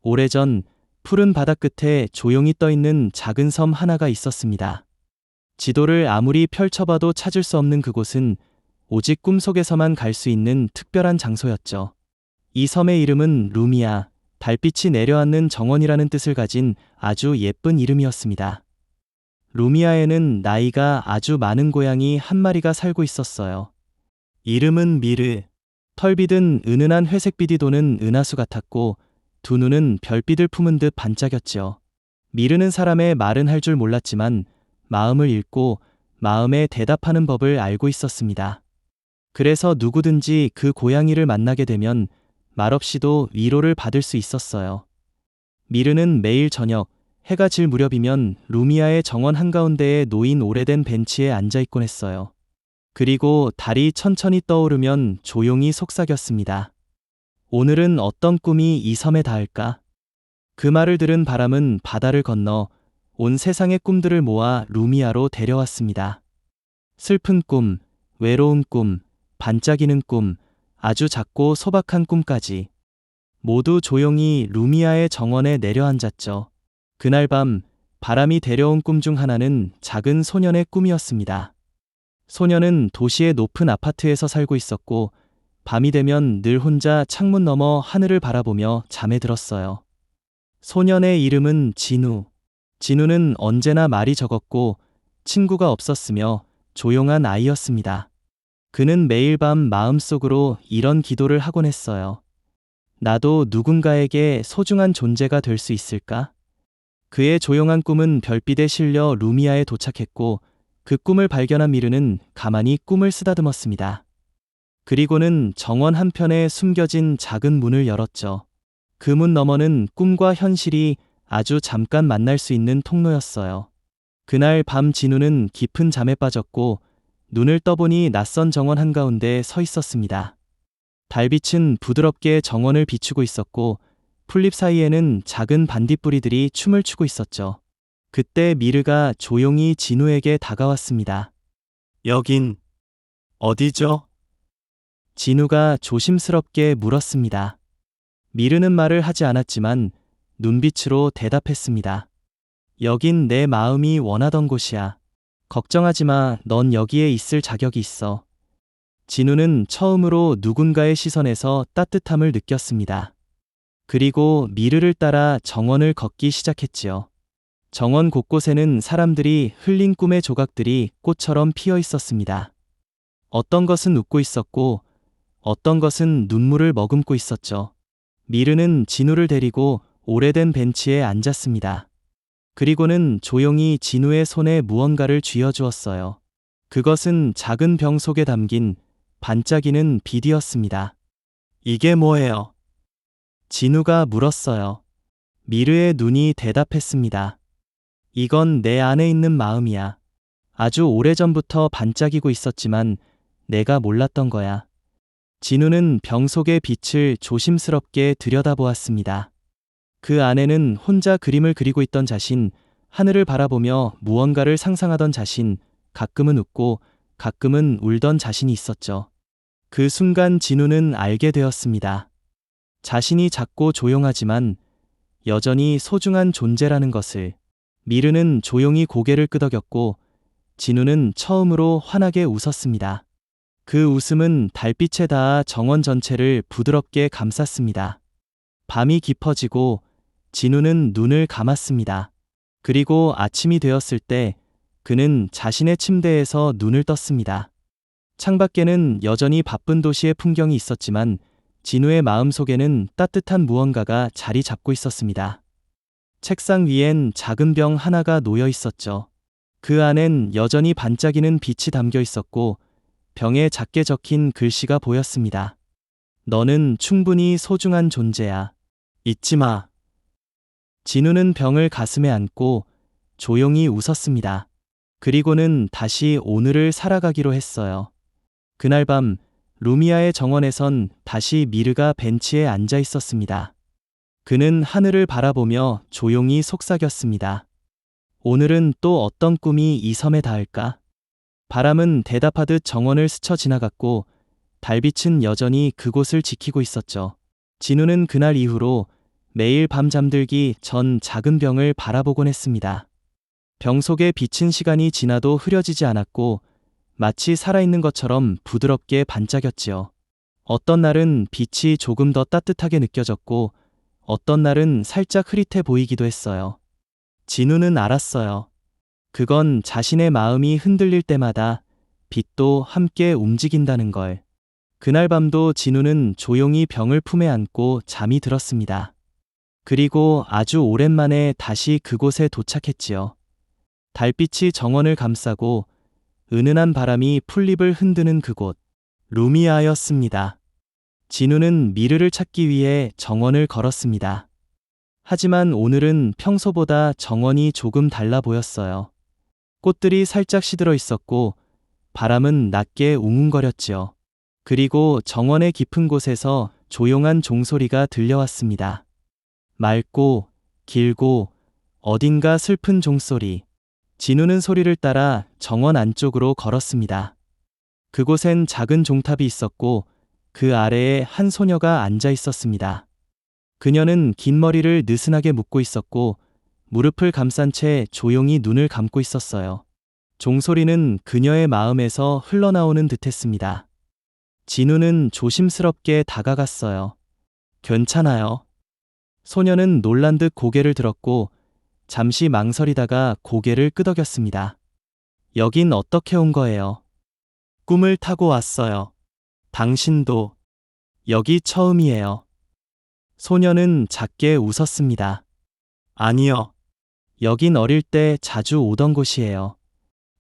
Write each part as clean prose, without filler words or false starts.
오래전 푸른 바다 끝에 조용히 떠 있는 작은 섬 하나가 있었습니다. 지도를 아무리 펼쳐봐도 찾을 수 없는 그곳은 오직 꿈속에서만 갈 수 있는 특별한 장소였죠. 이 섬의 이름은 루미아, 달빛이 내려앉는 정원이라는 뜻을 가진 아주 예쁜 이름이었습니다. 루미아에는 나이가 아주 많은 고양이 한 마리가 살고 있었어요. 이름은 미르. 털빛은 은은한 회색빛이 도는 은하수 같았고 두 눈은 별빛을 품은 듯 반짝였지요. 미르는 사람의 말은 할 줄 몰랐지만 마음을 읽고 마음에 대답하는 법을 알고 있었습니다. 그래서 누구든지 그 고양이를 만나게 되면 말없이도 위로를 받을 수 있었어요. 미르는 매일 저녁 해가 질 무렵이면 루미아의 정원 한가운데에 놓인 오래된 벤치에 앉아 있곤 했어요. 그리고 달이 천천히 떠오르면 조용히 속삭였습니다. 오늘은 어떤 꿈이 이 섬에 닿을까? 그 말을 들은 바람은 바다를 건너 온 세상의 꿈들을 모아 루미아로 데려왔습니다. 슬픈 꿈, 외로운 꿈, 반짝이는 꿈, 아주 작고 소박한 꿈까지 모두 조용히 루미아의 정원에 내려앉았죠. 그날 밤 바람이 데려온 꿈 중 하나는 작은 소년의 꿈이었습니다. 소년은 도시의 높은 아파트에서 살고 있었고 밤이 되면 늘 혼자 창문 너머 하늘을 바라보며 잠에 들었어요. 소년의 이름은 진우. 진우는 언제나 말이 적었고 친구가 없었으며 조용한 아이였습니다. 그는 매일 밤 마음속으로 이런 기도를 하곤 했어요. 나도 누군가에게 소중한 존재가 될 수 있을까? 그의 조용한 꿈은 별빛에 실려 루미아에 도착했고 그 꿈을 발견한 미르는 가만히 꿈을 쓰다듬었습니다. 그리고는 정원 한편에 숨겨진 작은 문을 열었죠. 그 문 너머는 꿈과 현실이 아주 잠깐 만날 수 있는 통로였어요. 그날 밤 진우는 깊은 잠에 빠졌고 눈을 떠보니 낯선 정원 한가운데 서 있었습니다. 달빛은 부드럽게 정원을 비추고 있었고 풀잎 사이에는 작은 반딧불이들이 춤을 추고 있었죠. 그때 미르가 조용히 진우에게 다가왔습니다. 여긴 어디죠? 진우가 조심스럽게 물었습니다. 미르는 말을 하지 않았지만 눈빛으로 대답했습니다. 여긴 내 마음이 원하던 곳이야. 걱정하지 마, 넌 여기에 있을 자격이 있어. 진우는 처음으로 누군가의 시선에서 따뜻함을 느꼈습니다. 그리고 미르를 따라 정원을 걷기 시작했지요. 정원 곳곳에는 사람들이 흘린 꿈의 조각들이 꽃처럼 피어 있었습니다. 어떤 것은 웃고 있었고 어떤 것은 눈물을 머금고 있었죠. 미르는 진우를 데리고 오래된 벤치에 앉았습니다. 그리고는 조용히 진우의 손에 무언가를 쥐어주었어요. 그것은 작은 병 속에 담긴 반짝이는 빛이었습니다. 이게 뭐예요? 진우가 물었어요. 미르의 눈이 대답했습니다. 이건 내 안에 있는 마음이야. 아주 오래전부터 반짝이고 있었지만 내가 몰랐던 거야. 진우는 병 속의 빛을 조심스럽게 들여다보았습니다. 그 안에는 혼자 그림을 그리고 있던 자신, 하늘을 바라보며 무언가를 상상하던 자신, 가끔은 웃고 가끔은 울던 자신이 있었죠. 그 순간 진우는 알게 되었습니다. 자신이 작고 조용하지만 여전히 소중한 존재라는 것을. 미르는 조용히 고개를 끄덕였고 진우는 처음으로 환하게 웃었습니다. 그 웃음은 달빛에 닿아 정원 전체를 부드럽게 감쌌습니다. 밤이 깊어지고 진우는 눈을 감았습니다. 그리고 아침이 되었을 때 그는 자신의 침대에서 눈을 떴습니다. 창밖에는 여전히 바쁜 도시의 풍경이 있었지만 진우의 마음속에는 따뜻한 무언가가 자리 잡고 있었습니다. 책상 위엔 작은 병 하나가 놓여 있었죠. 그 안엔 여전히 반짝이는 빛이 담겨 있었고 병에 작게 적힌 글씨가 보였습니다. 너는 충분히 소중한 존재야. 잊지 마. 진우는 병을 가슴에 안고 조용히 웃었습니다. 그리고는 다시 오늘을 살아가기로 했어요. 그날 밤 루미아의 정원에선 다시 미르가 벤치에 앉아 있었습니다. 그는 하늘을 바라보며 조용히 속삭였습니다. 오늘은 또 어떤 꿈이 이 섬에 닿을까? 바람은 대답하듯 정원을 스쳐 지나갔고 달빛은 여전히 그곳을 지키고 있었죠. 진우는 그날 이후로 매일 밤 잠들기 전 작은 병을 바라보곤 했습니다. 병 속에 비친 시간이 지나도 흐려지지 않았고 마치 살아있는 것처럼 부드럽게 반짝였지요. 어떤 날은 빛이 조금 더 따뜻하게 느껴졌고 어떤 날은 살짝 흐릿해 보이기도 했어요. 진우는 알았어요. 그건 자신의 마음이 흔들릴 때마다 빛도 함께 움직인다는 걸. 그날 밤도 진우는 조용히 병을 품에 안고 잠이 들었습니다. 그리고 아주 오랜만에 다시 그곳에 도착했지요. 달빛이 정원을 감싸고 은은한 바람이 풀잎을 흔드는 그곳. 루미아였습니다. 진우는 미르를 찾기 위해 정원을 걸었습니다. 하지만 오늘은 평소보다 정원이 조금 달라 보였어요. 꽃들이 살짝 시들어 있었고 바람은 낮게 웅웅거렸지요. 그리고 정원의 깊은 곳에서 조용한 종소리가 들려왔습니다. 맑고 길고 어딘가 슬픈 종소리. 진우는 소리를 따라 정원 안쪽으로 걸었습니다. 그곳엔 작은 종탑이 있었고 그 아래에 한 소녀가 앉아 있었습니다. 그녀는 긴 머리를 느슨하게 묶고 있었고 무릎을 감싼 채 조용히 눈을 감고 있었어요. 종소리는 그녀의 마음에서 흘러나오는 듯했습니다. 진우는 조심스럽게 다가갔어요. 괜찮아요. 소녀는 놀란 듯 고개를 들었고 잠시 망설이다가 고개를 끄덕였습니다. 여긴 어떻게 온 거예요? 꿈을 타고 왔어요. 당신도 여기 처음이에요. 소녀는 작게 웃었습니다. 아니요. 여긴 어릴 때 자주 오던 곳이에요.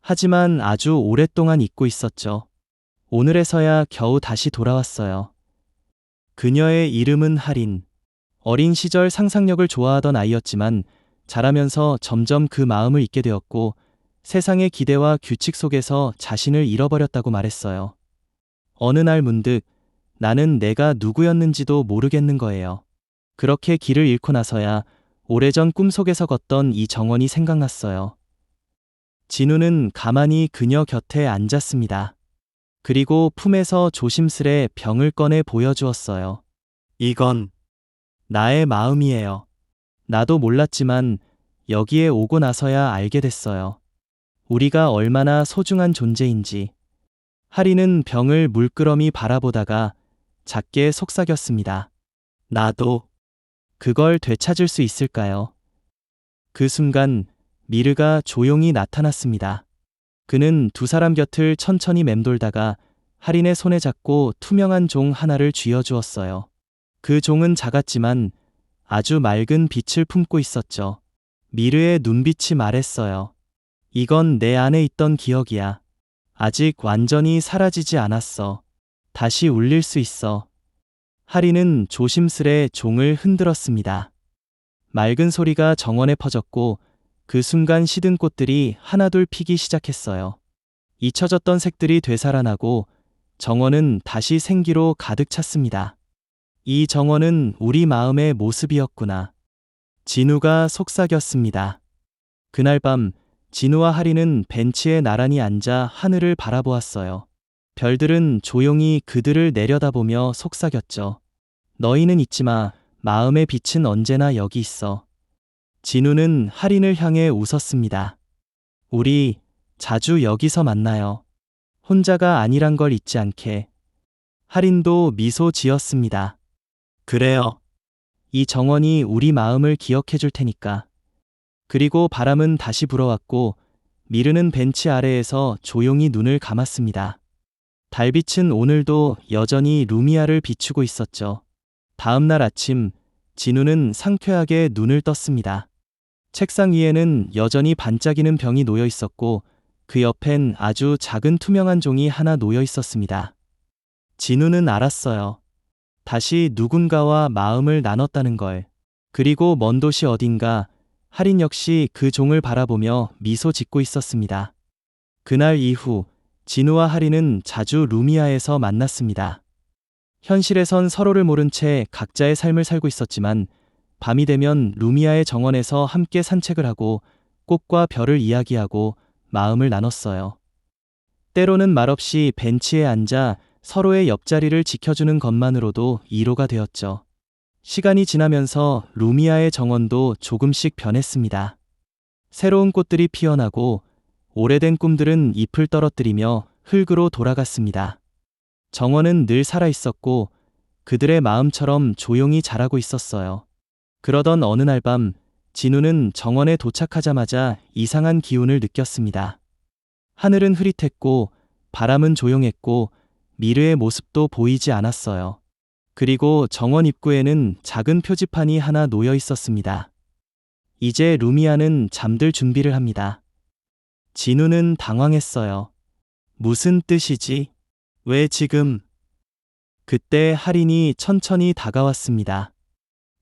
하지만 아주 오랫동안 잊고 있었죠. 오늘에서야 겨우 다시 돌아왔어요. 그녀의 이름은 하린. 어린 시절 상상력을 좋아하던 아이였지만 자라면서 점점 그 마음을 잊게 되었고 세상의 기대와 규칙 속에서 자신을 잃어버렸다고 말했어요. 어느 날 문득 나는 내가 누구였는지도 모르겠는 거예요. 그렇게 길을 잃고 나서야 오래전 꿈속에서 걷던 이 정원이 생각났어요. 진우는 가만히 그녀 곁에 앉았습니다. 그리고 품에서 조심스레 병을 꺼내 보여주었어요. 이건 나의 마음이에요. 나도 몰랐지만 여기에 오고 나서야 알게 됐어요. 우리가 얼마나 소중한 존재인지. 하리는 병을 물끄러미 바라보다가 작게 속삭였습니다. 나도 그걸 되찾을 수 있을까요? 그 순간 미르가 조용히 나타났습니다. 그는 두 사람 곁을 천천히 맴돌다가 하린의 손에 잡고 투명한 종 하나를 쥐어주었어요. 그 종은 작았지만 아주 맑은 빛을 품고 있었죠. 미르의 눈빛이 말했어요. 이건 내 안에 있던 기억이야. 아직 완전히 사라지지 않았어. 다시 울릴 수 있어. 하린은 조심스레 종을 흔들었습니다. 맑은 소리가 정원에 퍼졌고 그 순간 시든 꽃들이 하나둘 피기 시작했어요. 잊혀졌던 색들이 되살아나고 정원은 다시 생기로 가득 찼습니다. 이 정원은 우리 마음의 모습이었구나. 진우가 속삭였습니다. 그날 밤 진우와 하리는 벤치에 나란히 앉아 하늘을 바라보았어요. 별들은 조용히 그들을 내려다보며 속삭였죠. 너희는 잊지 마. 마음의 빛은 언제나 여기 있어. 진우는 하린을 향해 웃었습니다. 우리 자주 여기서 만나요. 혼자가 아니란 걸 잊지 않게. 하린도 미소 지었습니다. 그래요. 이 정원이 우리 마음을 기억해 줄 테니까. 그리고 바람은 다시 불어왔고 미르는 벤치 아래에서 조용히 눈을 감았습니다. 달빛은 오늘도 여전히 루미아를 비추고 있었죠. 다음 날 아침 진우는 상쾌하게 눈을 떴습니다. 책상 위에는 여전히 반짝이는 병이 놓여 있었고 그 옆엔 아주 작은 투명한 종이 하나 놓여 있었습니다. 진우는 알았어요. 다시 누군가와 마음을 나눴다는 걸. 그리고 먼 도시 어딘가 하린 역시 그 종을 바라보며 미소 짓고 있었습니다. 그날 이후 진우와 하린은 자주 루미아에서 만났습니다. 현실에선 서로를 모른 채 각자의 삶을 살고 있었지만 밤이 되면 루미아의 정원에서 함께 산책을 하고 꽃과 별을 이야기하고 마음을 나눴어요. 때로는 말없이 벤치에 앉아 서로의 옆자리를 지켜주는 것만으로도 위로가 되었죠. 시간이 지나면서 루미아의 정원도 조금씩 변했습니다. 새로운 꽃들이 피어나고 오래된 꿈들은 잎을 떨어뜨리며 흙으로 돌아갔습니다. 정원은 늘 살아있었고 그들의 마음처럼 조용히 자라고 있었어요. 그러던 어느 날 밤, 진우는 정원에 도착하자마자 이상한 기운을 느꼈습니다. 하늘은 흐릿했고 바람은 조용했고 미르의 모습도 보이지 않았어요. 그리고 정원 입구에는 작은 표지판이 하나 놓여 있었습니다. 이제 루미아는 잠들 준비를 합니다. 진우는 당황했어요. 무슨 뜻이지? 왜 지금? 그때 할인이 천천히 다가왔습니다.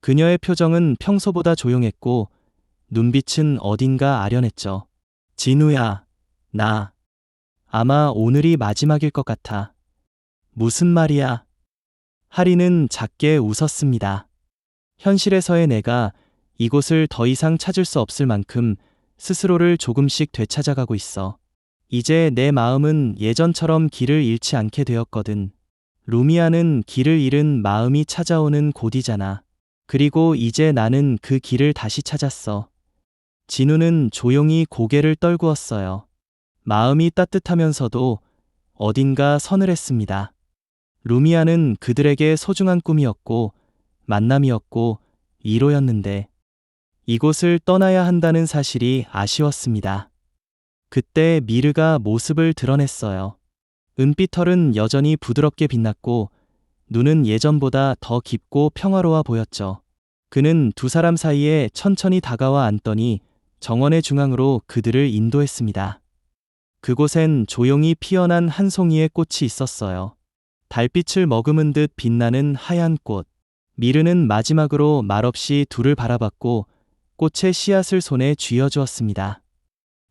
그녀의 표정은 평소보다 조용했고 눈빛은 어딘가 아련했죠. 진우야, 나 아마 오늘이 마지막일 것 같아. 무슨 말이야? 할인은 작게 웃었습니다. 현실에서의 내가 이곳을 더 이상 찾을 수 없을 만큼 스스로를 조금씩 되찾아가고 있어. 이제 내 마음은 예전처럼 길을 잃지 않게 되었거든. 루미아는 길을 잃은 마음이 찾아오는 곳이잖아. 그리고 이제 나는 그 길을 다시 찾았어. 진우는 조용히 고개를 떨구었어요. 마음이 따뜻하면서도 어딘가 서늘했습니다. 루미아는 그들에게 소중한 꿈이었고 만남이었고 위로였는데 이곳을 떠나야 한다는 사실이 아쉬웠습니다. 그때 미르가 모습을 드러냈어요. 은빛 털은 여전히 부드럽게 빛났고 눈은 예전보다 더 깊고 평화로워 보였죠. 그는 두 사람 사이에 천천히 다가와 앉더니 정원의 중앙으로 그들을 인도했습니다. 그곳엔 조용히 피어난 한 송이의 꽃이 있었어요. 달빛을 머금은 듯 빛나는 하얀 꽃. 미르는 마지막으로 말없이 둘을 바라봤고 꽃의 씨앗을 손에 쥐어주었습니다.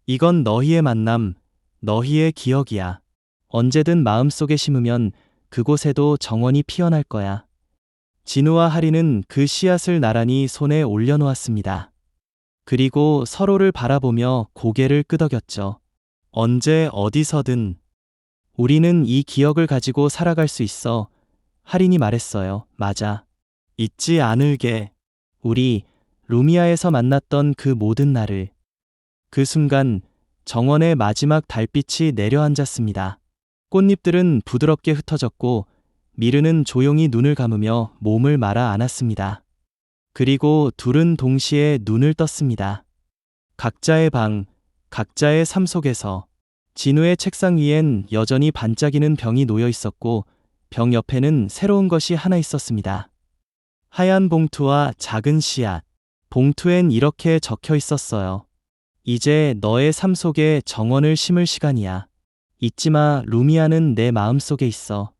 이건 너희의 만남, 너희의 기억이야. 언제든 마음속에 심으면 그곳에도 정원이 피어날 거야. 진우와 하리는 그 씨앗을 나란히 손에 올려놓았습니다. 그리고 서로를 바라보며 고개를 끄덕였죠. 언제 어디서든 우리는 이 기억을 가지고 살아갈 수 있어. 할인이 말했어요. 맞아. 잊지 않을게. 우리 루미아에서 만났던 그 모든 날을. 그 순간 정원의 마지막 달빛이 내려앉았습니다. 꽃잎들은 부드럽게 흩어졌고 미르는 조용히 눈을 감으며 몸을 말아 안았습니다. 그리고 둘은 동시에 눈을 떴습니다. 각자의 방, 각자의 삶 속에서 진우의 책상 위엔 여전히 반짝이는 병이 놓여 있었고 병 옆에는 새로운 것이 하나 있었습니다. 하얀 봉투와 작은 씨앗. 봉투엔 이렇게 적혀 있었어요. 이제 너의 삶 속에 정원을 심을 시간이야. 잊지 마, 루미아는 내 마음 속에 있어.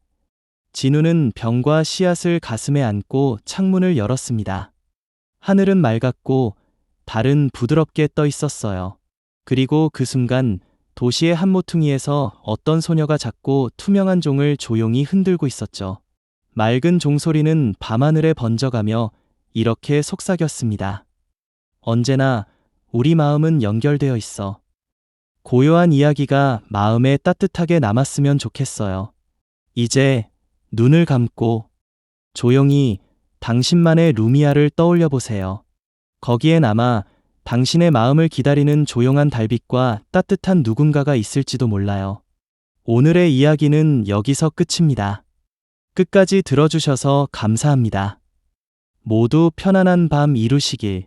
진우는 병과 씨앗을 가슴에 안고 창문을 열었습니다. 하늘은 맑았고 달은 부드럽게 떠 있었어요. 그리고 그 순간 도시의 한 모퉁이에서 어떤 소녀가 작고 투명한 종을 조용히 흔들고 있었죠. 맑은 종소리는 밤하늘에 번져가며 이렇게 속삭였습니다. 언제나 우리 마음은 연결되어 있어. 고요한 이야기가 마음에 따뜻하게 남았으면 좋겠어요. 이제 눈을 감고 조용히 당신만의 루미아를 떠올려 보세요. 거기엔 아마 당신의 마음을 기다리는 조용한 달빛과 따뜻한 누군가가 있을지도 몰라요. 오늘의 이야기는 여기서 끝입니다. 끝까지 들어주셔서 감사합니다. 모두 편안한 밤 이루시길.